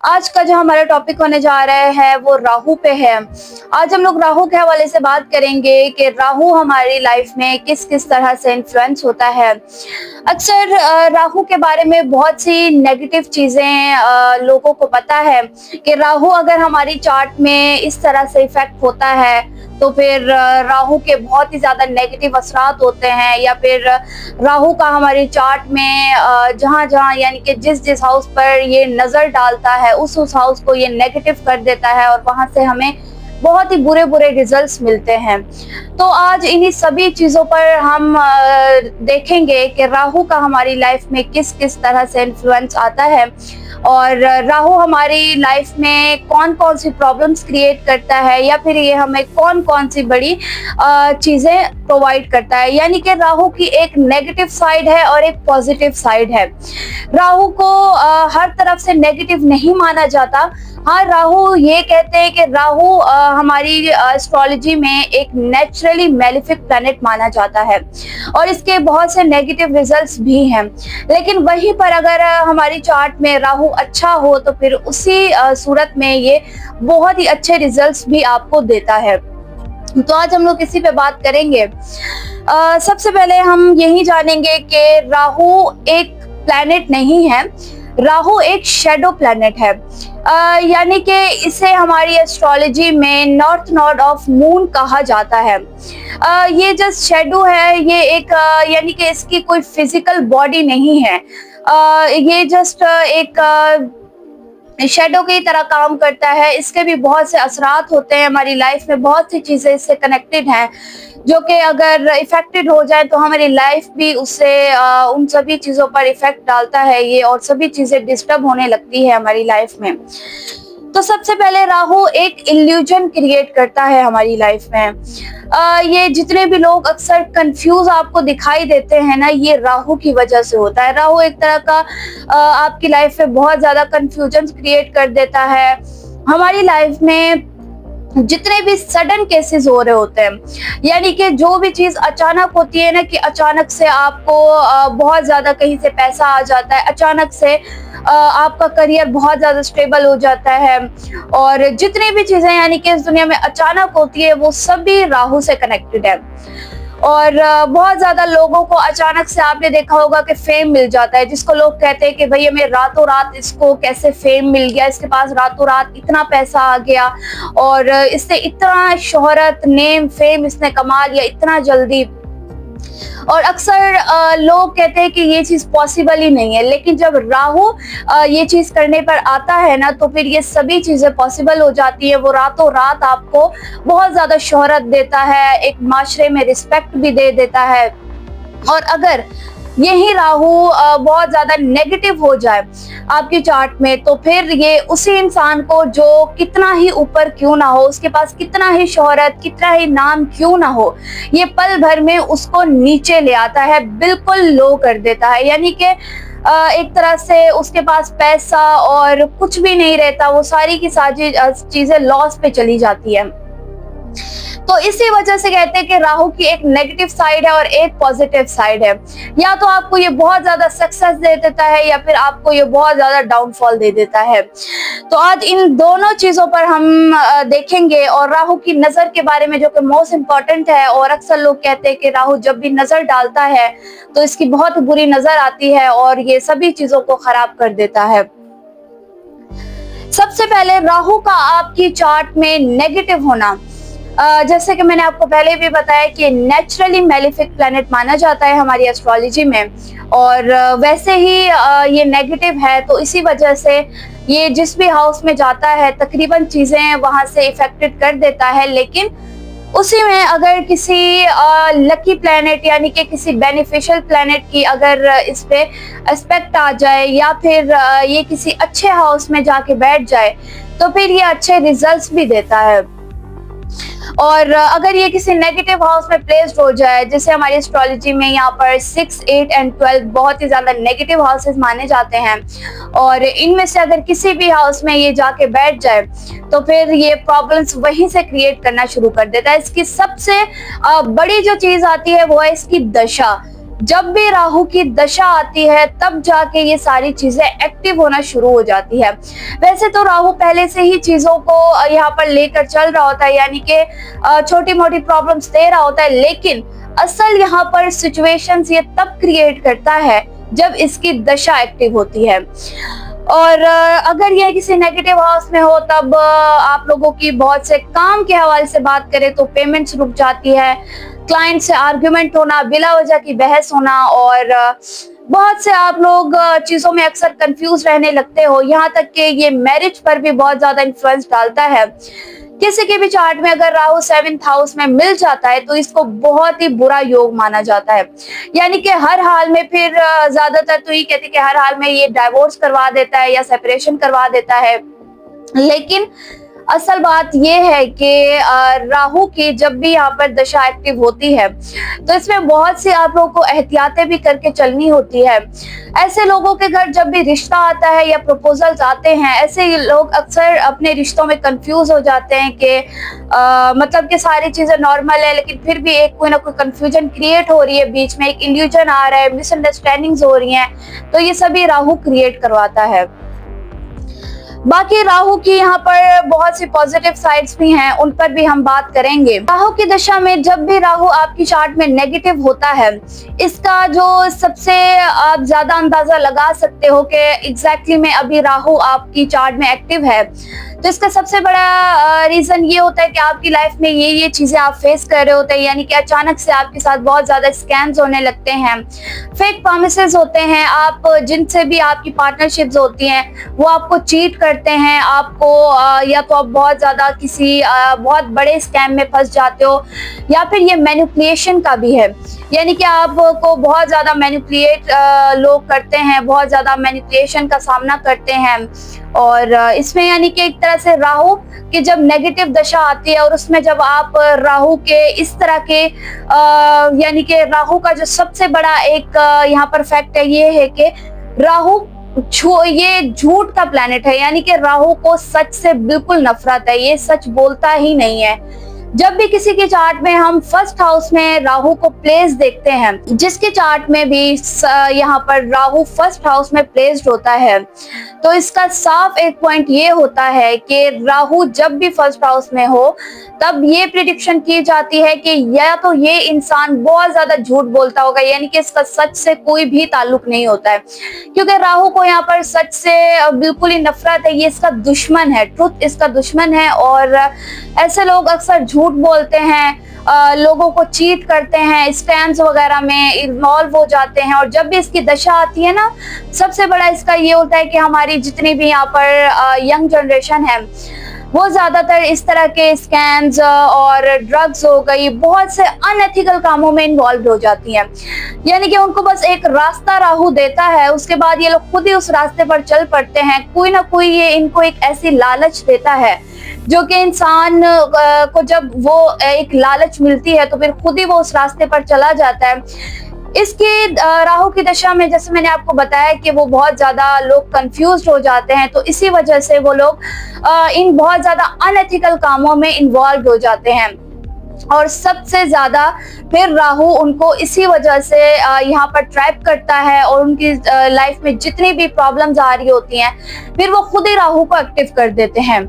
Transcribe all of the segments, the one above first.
आज का जो हमारा टॉपिक होने जा रहा है वो राहु पे है। आज हम लोग राहु के हवाले से बात करेंगे कि राहु हमारी लाइफ में किस किस तरह से इन्फ्लुएंस होता है। अक्सर राहु के बारे में बहुत सी नेगेटिव चीजें लोगों को पता है कि राहु अगर हमारी चार्ट में इस तरह से इफेक्ट होता है तो फिर राहु के बहुत ही ज्यादा नेगेटिव असरात होते हैं, या फिर राहु का हमारी चार्ट में जहां जहां यानी कि जिस जिस हाउस पर ये नजर डालता है उस हाउस को ये नेगेटिव कर देता है और वहां से हमें बहुत ही बुरे बुरे रिजल्ट्स मिलते हैं। तो आज इन्हीं सभी चीजों पर हम देखेंगे कि राहु का हमारी लाइफ में किस किस तरह से इन्फ्लुएंस आता है और राहु हमारी लाइफ में कौन कौन सी प्रॉब्लम्स क्रिएट करता है, या फिर ये हमें कौन कौन सी बड़ी चीजें प्रोवाइड करता है। यानी कि राहु की एक नेगेटिव साइड है और एक पॉजिटिव साइड है। राहु को हर तरफ से नेगेटिव नहीं माना जाता। हाँ, राहु ये कहते हैं कि राहु हमारी एस्ट्रोलॉजी में एक नेचुरली मेलिफिक प्लैनेट माना जाता है और इसके बहुत से नेगेटिव रिजल्ट्स भी हैं। लेकिन वहीं पर अगर हमारी चार्ट में राहु अच्छा हो तो फिर उसी सूरत में ये बहुत ही अच्छे रिजल्ट्स भी आपको देता है। तो आज हम लोग इसी पे बात करेंगे। सबसे पहले हम यही जानेंगे कि राहु एक प्लैनेट नहीं है, राहु एक शेडो प्लैनेट है। यानी कि इसे हमारी एस्ट्रोलॉजी में नॉर्थ नोड ऑफ मून कहा जाता है। ये जस्ट शेडो है, ये एक यानी कि इसकी कोई फिजिकल बॉडी नहीं है। ये जस्ट एक शेडो की तरह काम करता है। इसके भी बहुत से असरात होते हैं हमारी लाइफ में, बहुत सी चीजें इससे कनेक्टेड हैं जो कि अगर इफेक्टेड हो जाए तो हमारी लाइफ भी उससे उन सभी चीजों पर इफेक्ट डालता है ये, और सभी चीजें डिस्टर्ब होने लगती है हमारी लाइफ में। तो सबसे पहले राहु एक इल्यूजन क्रिएट करता है हमारी लाइफ में। ये जितने भी लोग अक्सर कंफ्यूज आपको दिखाई देते हैं ना, ये राहु की वजह से होता है। राहु एक तरह का आपकी लाइफ में बहुत ज्यादा कंफ्यूजन क्रिएट कर देता है। हमारी लाइफ में जितने भी सडन केसेस हो रहे होते हैं, यानी कि जो भी चीज अचानक होती है ना, कि अचानक से आपको बहुत ज्यादा कहीं से पैसा आ जाता है, अचानक से आपका करियर बहुत ज्यादा स्टेबल हो जाता है, और जितनी भी चीजें यानी कि इस दुनिया में अचानक होती है वो सभी राहु से कनेक्टेड है। और बहुत ज्यादा लोगों को अचानक से आपने देखा होगा कि फेम मिल जाता है, जिसको लोग कहते हैं कि भाई हमें रातों रात इसको कैसे फेम मिल गया, इसके पास रातों रात इतना पैसा आ गया और इससे इतना शोहरत, नेम, फेम इसने कमा लिया इतना जल्दी। और अक्सर लोग कहते हैं कि ये चीज पॉसिबल ही नहीं है, लेकिन जब राहु ये चीज करने पर आता है ना तो फिर ये सभी चीजें पॉसिबल हो जाती है। वो रातों रात आपको बहुत ज्यादा शोहरत देता है, एक माशरे में रिस्पेक्ट भी दे देता है। और अगर यही राहु बहुत ज्यादा नेगेटिव हो जाए आपकी चार्ट में तो फिर ये उसी इंसान को, जो कितना ही ऊपर क्यों ना हो, उसके पास कितना ही शोहरत, कितना ही नाम क्यों ना हो, ये पल भर में उसको नीचे ले आता है, बिल्कुल लो कर देता है। यानी कि एक तरह से उसके पास पैसा और कुछ भी नहीं रहता, वो सारी की सारी चीजें लॉस पे चली जाती है। तो इसी वजह से कहते हैं कि राहु की एक नेगेटिव साइड है और एक पॉजिटिव साइड है। या तो आपको ये बहुत ज्यादा सक्सेस दे देता है या फिर आपको ये बहुत ज्यादा डाउनफॉल दे देता है। तो आज इन दोनों चीजों पर हम देखेंगे, और राहु की नजर के बारे में जो कि मोस्ट इम्पोर्टेंट है। और अक्सर लोग कहते हैं कि राहु जब भी नजर डालता है तो इसकी बहुत बुरी नजर आती है और ये सभी चीजों को खराब कर देता है। सबसे पहले राहु का आपकी चार्ट में नेगेटिव होना, जैसे कि मैंने आपको पहले भी बताया कि नेचुरली मेलिफिक प्लैनेट माना जाता है हमारी एस्ट्रोलॉजी में, और वैसे ही ये नेगेटिव है। तो इसी वजह से ये जिस भी हाउस में जाता है तकरीबन चीजें वहां से इफेक्टेड कर देता है। लेकिन उसी में अगर किसी लकी प्लैनेट यानी कि किसी बेनिफिशियल प्लैनेट की अगर इस पे एस्पेक्ट आ जाए, या फिर ये किसी अच्छे हाउस में जाके बैठ जाए तो फिर ये अच्छे रिजल्ट्स भी देता है। और अगर ये किसी नेगेटिव हाउस में प्लेस्ड हो जाए, जैसे हमारी एस्ट्रोलॉजी में यहाँ पर 6, 8 एंड 12 बहुत ही ज्यादा नेगेटिव हाउसेस माने जाते हैं, और इनमें से अगर किसी भी हाउस में ये जाके बैठ जाए तो फिर ये प्रॉब्लम्स वहीं से क्रिएट करना शुरू कर देता है। इसकी सबसे बड़ी जो चीज आती है वो है इसकी दशा। जब भी राहु की दशा आती है तब जाके ये सारी चीजें एक्टिव होना शुरू हो जाती है। वैसे तो राहु पहले से ही चीजों को यहाँ पर लेकर चल रहा होता है, यानी कि छोटी मोटी प्रॉब्लम्स दे रहा होता है, लेकिन असल यहाँ पर सिचुएशंस ये तब क्रिएट करता है जब इसकी दशा एक्टिव होती है। और अगर यह किसी नेगेटिव हाउस में हो तब आप लोगों की बहुत से काम के हवाले से बात करें तो पेमेंट्स रुक जाती है, क्लाइंट से आर्ग्यूमेंट होना, बिला वजह की बहस होना, और बहुत से आप लोग चीजों में अक्सर कंफ्यूज रहने लगते हो। यहाँ तक कि ये मैरिज पर भी बहुत ज्यादा इन्फ्लुएंस डालता है। किसी के भी चार्ट में अगर राहु 7th हाउस में मिल जाता है तो इसको बहुत ही बुरा योग माना जाता है, यानी कि हर हाल में, फिर ज्यादातर तो ये कहते हैं कि हर हाल में ये डाइवोर्स करवा देता है या सेपरेशन करवा देता है। लेकिन असल बात यह है कि राहु की जब भी यहाँ पर दशा एक्टिव होती है तो इसमें बहुत सी आप लोगों को एहतियातें भी करके चलनी होती है। ऐसे लोगों के घर जब भी रिश्ता आता है या प्रपोजल्स आते हैं, ऐसे लोग अक्सर अपने रिश्तों में कंफ्यूज हो जाते हैं कि मतलब कि सारी चीजें नॉर्मल है लेकिन फिर भी एक कोई ना कोई कंफ्यूजन क्रिएट हो रही है, बीच में एक इल्यूजन आ रहा है, मिसअंडरस्टैंडिंग्स हो रही हैं, तो ये सभी राहु क्रिएट करवाता है। बाकी राहु की यहाँ पर बहुत सी पॉजिटिव साइड्स भी हैं, उन पर भी हम बात करेंगे। राहु की दशा में जब भी राहु आपकी चार्ट में नेगेटिव होता है, इसका जो सबसे आप ज्यादा अंदाजा लगा सकते हो कि एग्जैक्टली में अभी राहु आपकी चार्ट में एक्टिव है, तो इसका सबसे बड़ा रीजन ये होता है कि आपकी लाइफ में ये चीजें आप फेस कर रहे होते हैं, यानी कि अचानक से आपके साथ बहुत ज्यादा स्कैम्स होने लगते हैं, फेक प्रॉमिसेस होते हैं, आप जिनसे भी आपकी पार्टनरशिप्स होती हैं वो आपको चीट करते हैं, आपको या तो आप बहुत ज्यादा किसी बहुत बड़े स्कैम में फंस जाते हो, या फिर ये मैनिपुलेशन का भी है, यानी कि आपको बहुत ज्यादा मैनिपुलेट लोग करते हैं, बहुत ज्यादा मैनिपुलेशन का सामना करते हैं। और इसमें यानी कि एक तरह से राहु की जब नेगेटिव दशा आती है और उसमें जब आप राहु के इस तरह के यानी कि राहु का जो सबसे बड़ा एक यहाँ पर फैक्ट है ये है कि राहु ये झूठ का प्लैनेट है, यानी कि राहु को सच से बिल्कुल नफरत है, ये सच बोलता ही नहीं है। जब भी किसी के चार्ट में हम फर्स्ट हाउस में राहु को प्लेस देखते हैं, जिसके चार्ट में भी यहाँ पर राहु फर्स्ट हाउस में प्लेस्ड होता है, तो इसका साफ एक पॉइंट ये होता है कि राहु जब भी फर्स्ट हाउस में हो तब ये प्रिडिक्शन की जाती है कि या तो ये इंसान बहुत ज्यादा झूठ बोलता होगा, यानी कि इसका सच से कोई भी ताल्लुक नहीं होता है, क्योंकि राहु को यहाँ पर सच से बिल्कुल ही नफरत है, ये इसका दुश्मन है, ट्रुथ इसका दुश्मन है। और ऐसे लोग अक्सर झूठ बोलते हैं, लोगों को चीट करते हैं, स्कैम्स वगैरह में इन्वॉल्व हो जाते हैं। और जब भी इसकी दशा आती है ना, सबसे बड़ा इसका ये होता है कि हमारी जितनी भी यहाँ पर यंग जनरेशन है वो ज्यादातर इस तरह के स्कैम्स और ड्रग्स हो गई, बहुत से अनएथिकल कामों में इन्वॉल्व हो जाती हैं, यानी कि उनको बस एक रास्ता राहु देता है, उसके बाद ये लोग खुद ही उस रास्ते पर चल पड़ते हैं। कोई ना कोई ये इनको एक ऐसी लालच देता है जो कि इंसान को जब वो एक लालच मिलती है तो फिर खुद ही वो उस रास्ते पर चला जाता है। इसकी राहु की दशा में जैसे मैंने आपको बताया कि वो बहुत ज्यादा लोग कंफ्यूज हो जाते हैं, तो इसी वजह से वो लोग इन बहुत ज्यादा अनएथिकल कामों में इन्वॉल्व हो जाते हैं। और सबसे ज्यादा फिर राहु उनको इसी वजह से यहाँ पर ट्रैप करता है और उनकी लाइफ में जितनी भी प्रॉब्लम्स आ रही होती हैं फिर वो खुद ही राहु को एक्टिव कर देते हैं।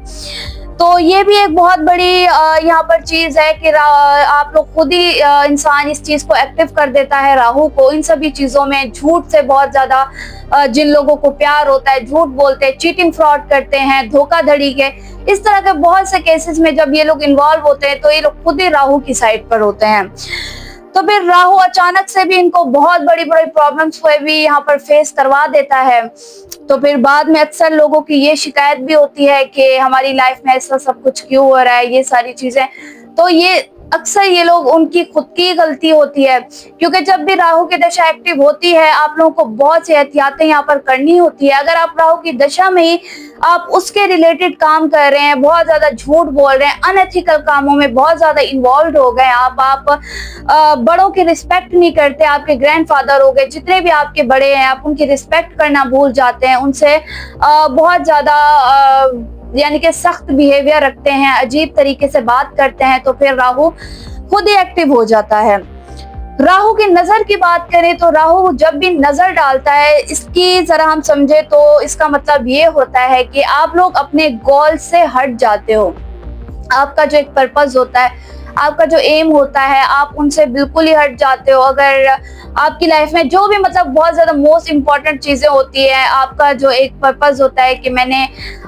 तो ये भी एक बहुत बड़ी यहाँ पर चीज है कि आप लोग खुद ही इंसान इस चीज को एक्टिव कर देता है राहु को। इन सभी चीजों में झूठ से बहुत ज्यादा जिन लोगों को प्यार होता है, झूठ बोलते हैं, चीटिंग फ्रॉड करते हैं, धोखाधड़ी के इस तरह के बहुत से केसेस में जब ये लोग इन्वॉल्व होते हैं तो ये लोग खुद ही राहु की साइड पर होते हैं। तो फिर राहु अचानक से भी इनको बहुत बड़ी बड़ी प्रॉब्लम्स को भी यहाँ पर फेस करवा देता है। तो फिर बाद में अक्सर लोगों की ये शिकायत भी होती है कि हमारी लाइफ में ऐसा सब कुछ क्यों हो रहा है, ये सारी चीजें। तो ये अक्सर ये लोग उनकी खुद की गलती होती है, क्योंकि जब भी राहु की दशा एक्टिव होती है आप लोगों को बहुत सी एहतियातें यहाँ पर करनी होती है। अगर आप राहु की दशा में ही आप उसके रिलेटेड काम कर रहे हैं, बहुत ज्यादा झूठ बोल रहे हैं, अनएथिकल कामों में बहुत ज्यादा इन्वॉल्व हो गए, आप बड़ों की रिस्पेक्ट नहीं करते, आपके ग्रैंडफादर हो गए, जितने भी आपके बड़े हैं आप उनकी रिस्पेक्ट करना भूल जाते हैं, उनसे बहुत ज्यादा यानी कि सख्त बिहेवियर रखते हैं, अजीब तरीके से बात करते हैं, तो फिर राहु खुद ही एक्टिव हो जाता है। राहु की नजर की बात करें तो राहु जब भी नजर डालता है, इसकी जरा हम समझे तो इसका मतलब ये होता है कि आप लोग अपने गोल से हट जाते हो। आपका जो एक पर्पस होता है, आपका जो एम होता है, आप उनसे बिल्कुल ही हट जाते हो। अगर आपकी लाइफ में जो भी मतलब बहुत ज्यादा मोस्ट इम्पॉर्टेंट चीजें होती है, आपका जो एक पर्पस होता है कि मैंने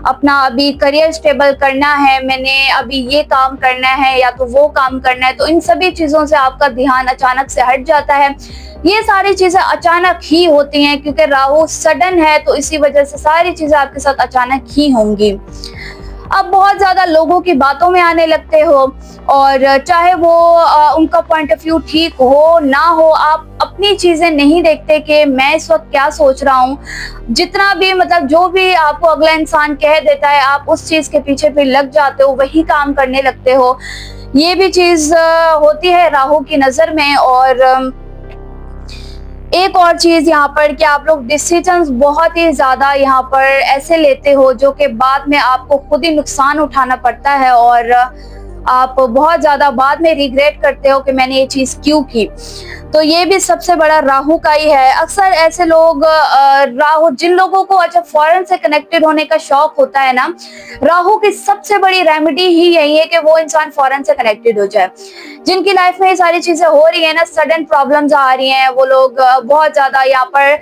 अपना अभी करियर स्टेबल करना है, मैंने अभी ये काम करना है या तो वो काम करना है, तो इन सभी चीजों से आपका ध्यान अचानक से हट जाता है। ये सारी चीजें अचानक ही होती हैं क्योंकि राहु सडन है, तो इसी वजह से सारी चीजें आपके साथ अचानक ही होंगी। आप बहुत ज्यादा लोगों की बातों में आने लगते हो, और चाहे वो उनका पॉइंट ऑफ व्यू ठीक हो ना हो, आप अपनी चीजें नहीं देखते कि मैं इस वक्त क्या सोच रहा हूँ। जितना भी मतलब जो भी आपको अगला इंसान कह देता है, आप उस चीज के पीछे फिर लग जाते हो, वही काम करने लगते हो। ये भी चीज होती है राहु की नजर में। और एक और चीज यहाँ पर कि आप लोग डिसीजंस बहुत ही ज्यादा यहाँ पर ऐसे लेते हो जो कि बाद में आपको खुद ही नुकसान उठाना पड़ता है, और आप बहुत ज्यादा बाद में रिग्रेट करते हो कि मैंने ये चीज क्यों की। तो ये भी सबसे बड़ा राहु का ही है। अक्सर ऐसे लोग राहु, जिन लोगों को अच्छा फॉरेन से कनेक्टेड होने का शौक होता है ना, राहु की सबसे बड़ी रेमेडी ही यही है कि वो इंसान फॉरेन से कनेक्टेड हो जाए। जिनकी लाइफ में ये सारी चीजें हो रही है ना, सडन प्रॉब्लम्स आ रही हैं, वो लोग बहुत ज्यादा यहाँ पर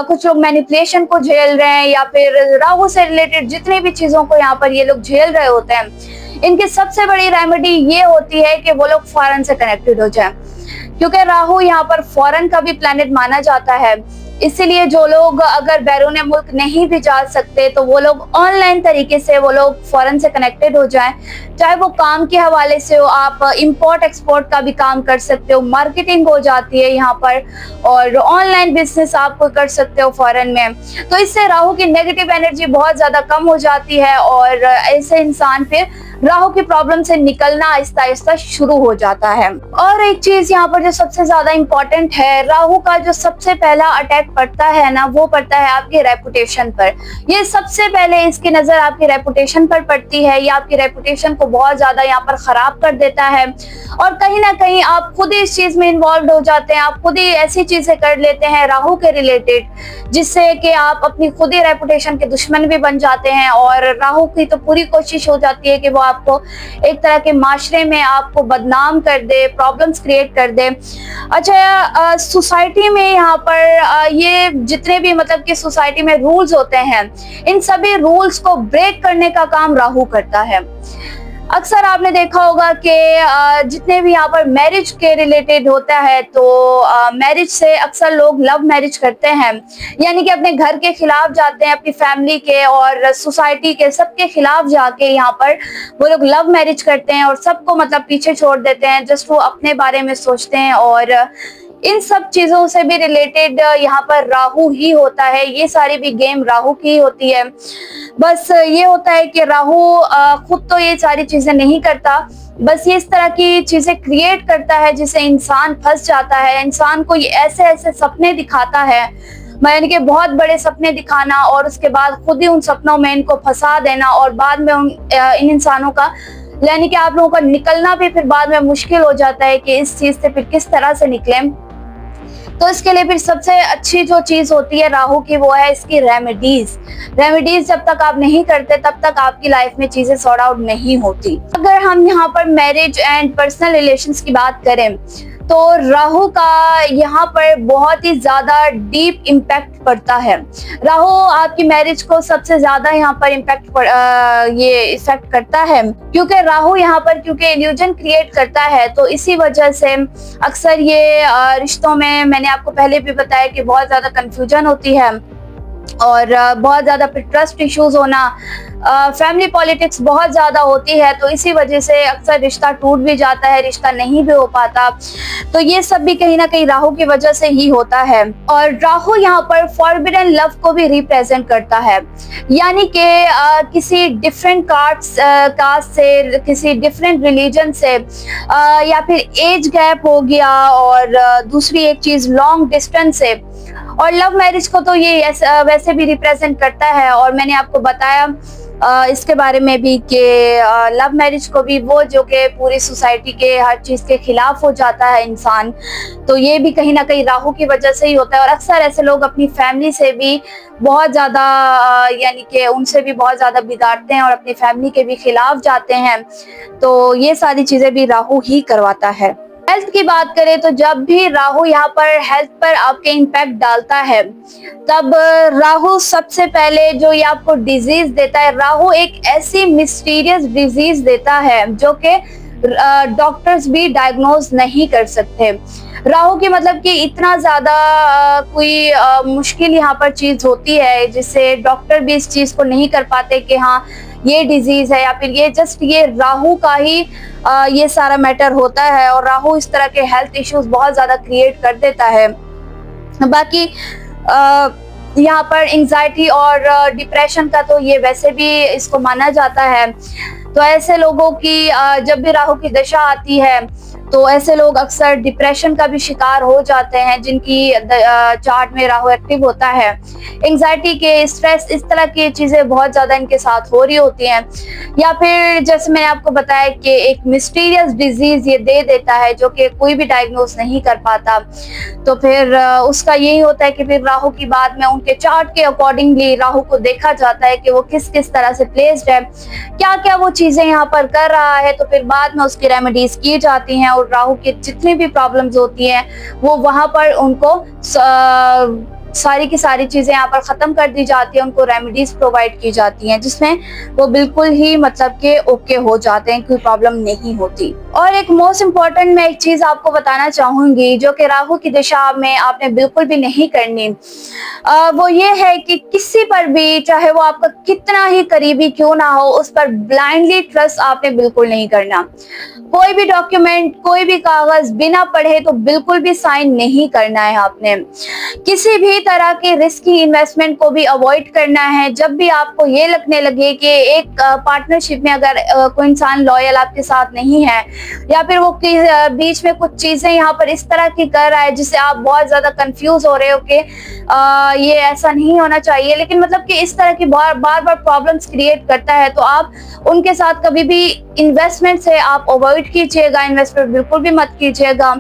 कुछ लोग मैनिपुलेशन को झेल रहे हैं, या फिर राहु से रिलेटेड जितनी भी चीजों को यहाँ पर ये लोग झेल रहे होते हैं, इनकी सबसे बड़ी रेमेडी ये होती है कि वो लोग फॉरेन से कनेक्टेड हो जाए। क्योंकि राहु यहाँ पर फॉरेन का भी प्लैनेट माना जाता है, इसीलिए जो लोग अगर बैरून मुल्क नहीं भी जा सकते तो वो लोग ऑनलाइन तरीके से वो लोग फॉरेन से कनेक्टेड हो जाएं। चाहे वो काम के हवाले से हो, आप इंपोर्ट एक्सपोर्ट का भी काम कर सकते हो, मार्केटिंग हो जाती है यहाँ पर, और ऑनलाइन बिजनेस आप कर सकते हो फॉरेन में। तो इससे राहु की नेगेटिव एनर्जी बहुत ज्यादा कम हो जाती है, और ऐसे इंसान फिर राहु की प्रॉब्लम से निकलना आहिस्ता आहिस्ता शुरू हो जाता है। और एक चीज यहाँ पर जो सबसे ज्यादा इम्पोर्टेंट है, राहु का जो सबसे पहला अटैक पड़ता है ना, वो पड़ता है आपकी रेपुटेशन पर। ये सबसे पहले इसकी नजर आपकी रेपुटेशन पर पड़ती है, ये आपकी रेपुटेशन को बहुत ज्यादा यहाँ पर खराब कर देता है, और कहीं ना कहीं आप खुद ही इस चीज में इन्वॉल्व हो जाते हैं। आप खुद ही ऐसी चीजें कर लेते हैं राहु के रिलेटेड, जिससे कि आप अपनी खुद ही रेपुटेशन के दुश्मन भी बन जाते हैं। और राहु की तो पूरी कोशिश हो जाती है कि वो आपको एक तरह के माशरे में आपको बदनाम कर दे, प्रॉब्लम्स क्रिएट कर दे। अच्छा, सोसाइटी में यहाँ पर ये जितने भी मतलब कि सोसाइटी में रूल्स होते हैं, इन सभी रूल्स को ब्रेक करने का काम राहु करता है। अक्सर आपने देखा होगा कि जितने भी यहाँ पर मैरिज के रिलेटेड होता है, तो मैरिज से अक्सर लोग लव मैरिज करते हैं, यानी कि अपने घर के खिलाफ जाते हैं, अपनी फैमिली के और सोसाइटी के सबके खिलाफ जाके यहाँ पर वो लोग लव मैरिज करते हैं, और सबको मतलब पीछे छोड़ देते हैं, जस्ट वो अपने बारे में सोचते हैं। और इन सब चीजों से भी रिलेटेड यहाँ पर राहु ही होता है। ये सारी भी गेम राहु की होती है। बस ये होता है कि राहु खुद तो ये सारी चीजें नहीं करता, बस ये इस तरह की चीजें क्रिएट करता है जिससे इंसान फंस जाता है। इंसान को ये ऐसे ऐसे सपने दिखाता है, यानी कि बहुत बड़े सपने दिखाना, और उसके बाद खुद ही उन सपनों में इनको फंसा देना, और बाद में इन इंसानों का यानी कि आप लोगों का निकलना भी फिर बाद में मुश्किल हो जाता है कि इस चीज से फिर किस तरह से निकलें। तो इसके लिए फिर सबसे अच्छी जो चीज होती है राहु की, वो है इसकी रेमेडीज जब तक आप नहीं करते तब तक आपकी लाइफ में चीजें सॉर्ट आउट नहीं होती। अगर हम यहाँ पर मैरिज एंड पर्सनल रिलेशंस की बात करें तो राहु का यहाँ पर बहुत ही ज्यादा डीप इम्पैक्ट पड़ता है। राहु आपकी मैरिज को सबसे ज्यादा यहाँ पर ये इफेक्ट करता है, क्योंकि राहु यहाँ पर क्योंकि इल्यूजन क्रिएट करता है, तो इसी वजह से अक्सर ये रिश्तों में, मैंने आपको पहले भी बताया कि बहुत ज्यादा कंफ्यूजन होती है, और बहुत ज्यादा ट्रस्ट इश्यूज होना, फैमिली पॉलिटिक्स बहुत ज्यादा होती है, तो इसी वजह से अक्सर रिश्ता टूट भी जाता है, रिश्ता नहीं भी हो पाता। तो ये सब भी कहीं ना कहीं राहु की वजह से ही होता है। और राहु यहाँ पर फॉरबिडन लव को भी रिप्रेजेंट करता है, यानी कि किसी डिफरेंट कास्ट से, किसी डिफरेंट रिलीजन से, या फिर एज गैप हो गया, और दूसरी एक चीज लॉन्ग डिस्टेंस से। और लव मैरिज को तो ये वैसे भी रिप्रेजेंट करता है, और मैंने आपको बताया इसके बारे में भी कि लव मैरिज को भी वो जो कि पूरी सोसाइटी के हर चीज़ के खिलाफ हो जाता है इंसान, तो ये भी कहीं ना कहीं राहु की वजह से ही होता है। और अक्सर ऐसे लोग अपनी फैमिली से भी बहुत ज़्यादा यानी कि उनसे भी बहुत ज़्यादा बिगाड़ते हैं और अपनी फैमिली के भी खिलाफ जाते हैं, तो ये सारी चीज़ें भी राहु ही करवाता है। हेल्थ की बात करें तो जब भी राहु यहाँ पर हेल्थ पर आपके इम्पैक्ट डालता है, तब राहु सबसे पहले जो ये आपको डिजीज देता है, राहु एक ऐसी मिस्टीरियस डिजीज देता है जो कि डॉक्टर्स भी डायग्नोज नहीं कर सकते। राहु की मतलब कि इतना ज्यादा कोई मुश्किल यहाँ पर चीज होती है जिससे डॉक्टर भी इस चीज को नहीं कर पाते कि हाँ ये डिजीज है, या फिर ये जस्ट ये राहु का ही ये सारा मैटर होता है। और राहु इस तरह के हेल्थ इश्यूज बहुत ज्यादा क्रिएट कर देता है। बाकी यहाँ पर एंजाइटी और डिप्रेशन का तो ये वैसे भी इसको माना जाता है। तो ऐसे लोगों की जब भी राहु की दशा आती है तो ऐसे लोग अक्सर डिप्रेशन का भी शिकार हो जाते हैं जिनकी चार्ट में राहु एक्टिव होता है। एंजाइटी के, स्ट्रेस, इस तरह की चीजें बहुत ज्यादा इनके साथ हो रही होती हैं। या फिर जैसे मैंने आपको बताया कि एक मिस्टीरियस डिजीज ये दे देता है जो कि कोई भी डायग्नोस नहीं कर पाता, तो फिर उसका यही होता है कि फिर राहु की बाद में उनके चार्ट के अकॉर्डिंगली राहु को देखा जाता है कि वो किस किस तरह से प्लेस्ड है, क्या क्या वो चीजें यहाँ पर कर रहा है, तो फिर बाद में उसकी रेमेडीज की जाती हैं और राहु की जितनी भी प्रॉब्लम्स होती हैं वो वहां पर उनको सारी की सारी चीजें यहाँ पर खत्म कर दी जाती है, उनको रेमेडीज प्रोवाइड की जाती हैं जिसमें वो बिल्कुल ही मतलब कि ओके हो जाते हैं, कोई प्रॉब्लम नहीं होती। और एक मोस्ट इम्पॉर्टेंट मैं एक चीज आपको बताना चाहूंगी जो कि राहु की दिशा में आपने बिल्कुल भी नहीं करनी, वो ये है कि किसी पर भी, चाहे वो आपका कितना ही करीबी क्यों ना हो, उस पर ब्लाइंडली ट्रस्ट आपने बिल्कुल नहीं करना। कोई भी डॉक्यूमेंट, कोई भी कागज बिना पढ़े तो बिल्कुल भी साइन नहीं करना है आपने। किसी भी तरह के रिस्की इन्वेस्टमेंट को भी अवॉइड करना है। जब भी आपको ये लगने लगे कि एक पार्टनरशिप में अगर कोई इंसान लॉयल आपके साथ नहीं है, या फिर वो बीच में कुछ चीजें यहाँ पर इस तरह की कर रहा है जिससे आप बहुत ज्यादा कंफ्यूज हो रहे हो कि ये ऐसा नहीं होना चाहिए, लेकिन मतलब कि इस तरह की बार बार प्रॉब्लम्स क्रिएट करता है, तो आप उनके साथ कभी भी इन्वेस्टमेंट से आप अवॉइड कीजिएगा, इन्वेस्टमेंट बिल्कुल भी मत कीजिएगा,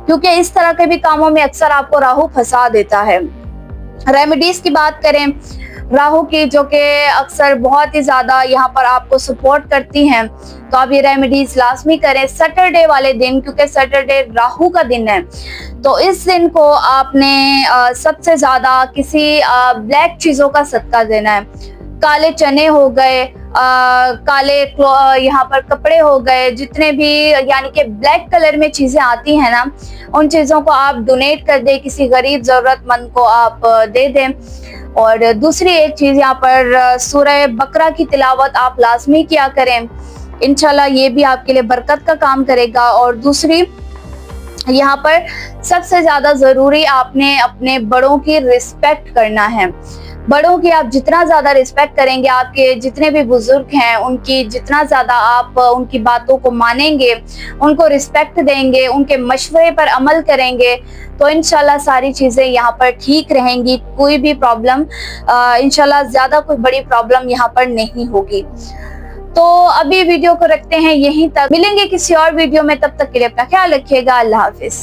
क्योंकि इस तरह के भी कामों में अक्सर आपको राहु फंसा देता है। रेमेडीज की बात करें राहु की, जो कि अक्सर बहुत ही ज्यादा यहाँ पर आपको सपोर्ट करती हैं, तो आप ये रेमेडीज लाजमी करें सैटरडे वाले दिन, क्योंकि सैटरडे राहु का दिन है। तो इस दिन को आपने सबसे ज्यादा किसी ब्लैक चीजों का सदका देना है। काले चने हो गए, काले यहाँ पर कपड़े हो गए, जितने भी यानी कि ब्लैक कलर में चीजें आती हैं ना, उन चीजों को आप डोनेट कर दें, किसी गरीब जरूरतमंद को आप दे दें। और दूसरी एक चीज यहाँ पर सूरह बकरा की तिलावत आप लाजमी किया करें, इंशाल्लाह ये भी आपके लिए बरकत का काम करेगा। और दूसरी यहाँ पर सबसे ज्यादा जरूरी आपने अपने बड़ों की रिस्पेक्ट करना है। बड़ों की आप जितना ज्यादा रिस्पेक्ट करेंगे, आपके जितने भी बुजुर्ग हैं उनकी जितना ज्यादा आप उनकी बातों को मानेंगे, उनको रिस्पेक्ट देंगे, उनके मशवरे पर अमल करेंगे, तो इंशाल्लाह सारी चीजें यहाँ पर ठीक रहेंगी। कोई भी प्रॉब्लम इंशाल्लाह ज्यादा कोई बड़ी प्रॉब्लम यहाँ पर नहीं होगी। तो अभी वीडियो को रखते हैं यहीं तक, मिलेंगे किसी और वीडियो में, तब तक के लिए अपना ख्याल रखिएगा। अल्लाह हाफिज।